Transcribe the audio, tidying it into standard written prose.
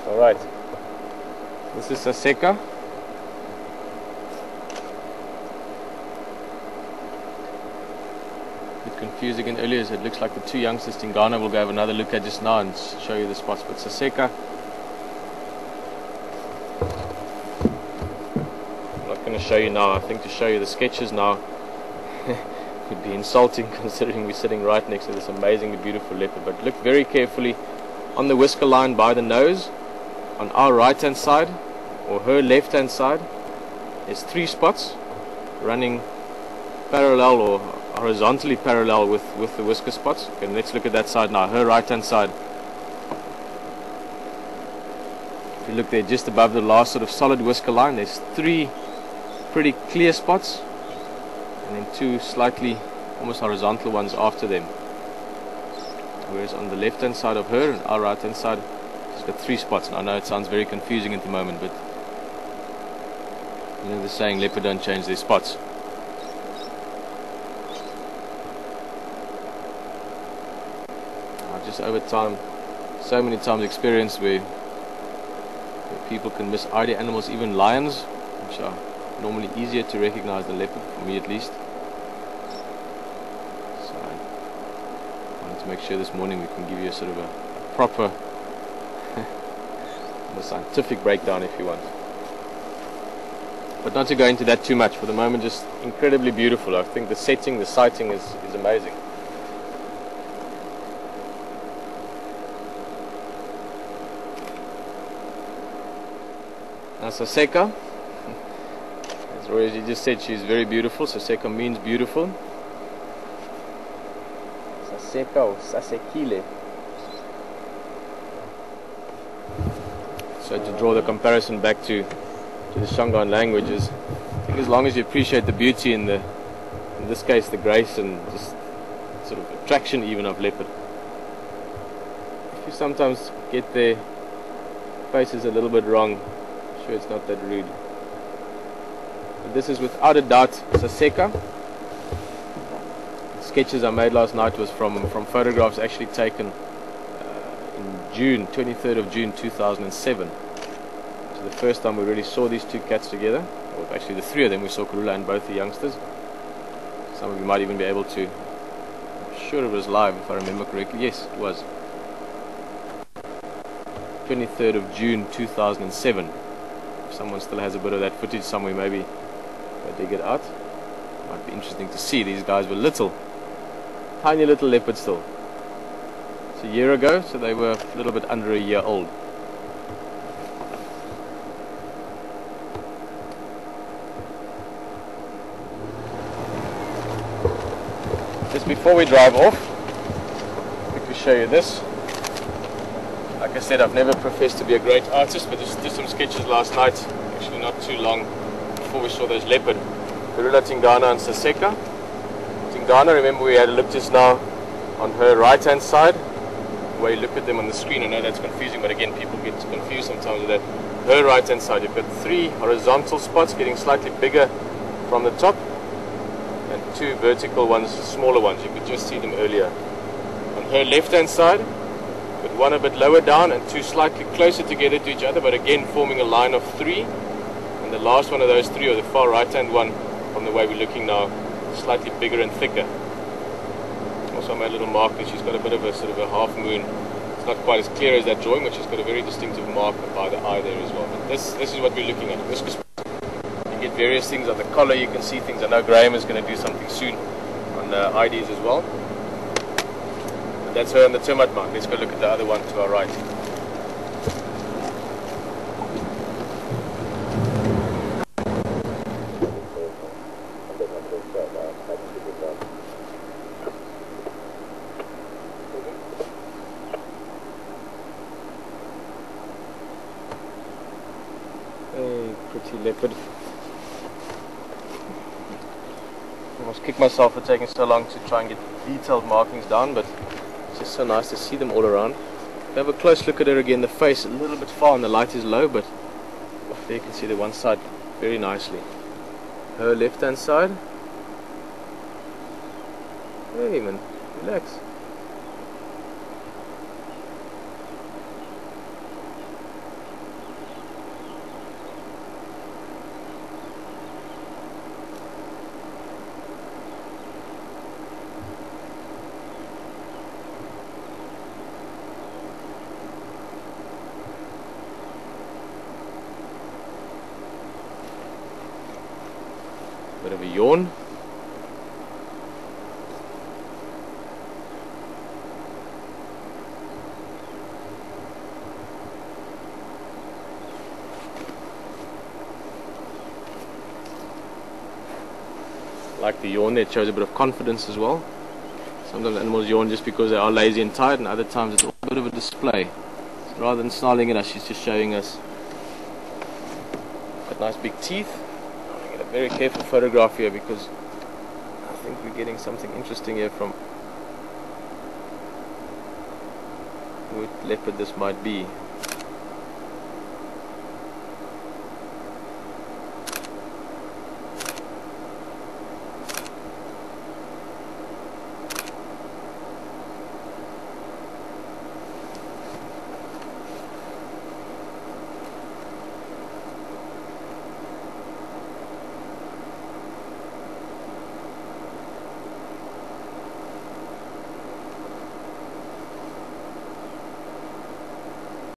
Alright, this is Saseka. A bit confused again earlier, so it looks like the two youngsters Tingana we'll go have another look at just now and show you the spots. But Saseka, I'm not going to show you now. I think to show you the sketches now would be insulting considering we're sitting right next to this amazingly beautiful leopard. But look very carefully on the whisker line by the nose. On our right hand side, or her left hand side, there's 3 spots running parallel or horizontally parallel with the whisker spots. Okay, let's look at that side now, her right hand side. If you look there just above the last sort of solid whisker line, there's 3 pretty clear spots, and then 2 slightly almost horizontal ones after them. Whereas on the left hand side of her and our right hand side, she's got 3 spots. And I know it sounds very confusing at the moment, but you know the saying, leopard don't change their spots. I've just over time, so many times experienced where people can mis-ID animals, even lions, which are normally easier to recognize than leopard, for me at least. So I wanted to make sure this morning we can give you a sort of a proper scientific breakdown if you want. But not to go into that too much. For the moment, just incredibly beautiful. I think the setting, the sighting is amazing. Now Saseka, as Roy just said, she's very beautiful. Saseka means beautiful. Saseka or Sasekile. So to draw the comparison back to the Shangaan languages, I think as long as you appreciate the beauty and in this case the grace and just sort of attraction even of leopard, if you sometimes get their faces a little bit wrong, I'm sure it's not that rude. But this is without a doubt Saseka. The sketches I made last night was from photographs actually taken June, 23rd of June 2007. So the first time we really saw these 2 cats together, or actually the 3 of them, we saw Karula and both the youngsters. Some of you might even be able to, I'm sure it was live if I remember correctly. Yes, it was. 23rd of June 2007. If someone still has a bit of that footage somewhere, maybe go dig it out. Might be interesting to see. These guys were little, tiny little leopards still. A year ago, so they were a little bit under a year old. Just before we drive off, quickly show you this. Like I said, I've never professed to be a great artist, but just did some sketches last night, actually not too long before we saw those leopard. Karula, Tingana and Saseka. Tingana, remember we had a look just now on her right hand side. The way you look at them on the screen, I know that's confusing, but again, people get confused sometimes with that. Her right hand side, you've got 3 horizontal spots getting slightly bigger from the top, and 2 vertical ones, smaller ones. You could just see them earlier. On her left hand side, with 1 a bit lower down and 2 slightly closer together to each other, but again forming a line of 3. And the last one of those 3, or the far right hand one, from the way we're looking now, slightly bigger and thicker. Also I made a little mark that she's got a bit of a sort of a half moon. It's not quite as clear as that drawing, but she's got a very distinctive mark by the eye there as well. But this is what we're looking at. This, you get various things on the collar, you can see things. I know Graham is going to do something soon on the IDs as well. But that's her on the termite mark. Let's go look at the other one to our right. Hey, pretty leopard. I almost kicked myself for taking so long to try and get detailed markings down, but it's just so nice to see them all around. Have a close look at her again. The face a little bit far and the light is low, but there you can see the one side very nicely. Her left hand side. Hey man, relax. bit of a yawn. Like the yawn, it shows a bit of confidence as well. Sometimes animals yawn just because they are lazy and tired, and other times it's a bit of a display. So rather than snarling at us, she's just showing us got nice big teeth. I'm going to get a very careful photograph here because I think we're getting something interesting here from what leopard this might be.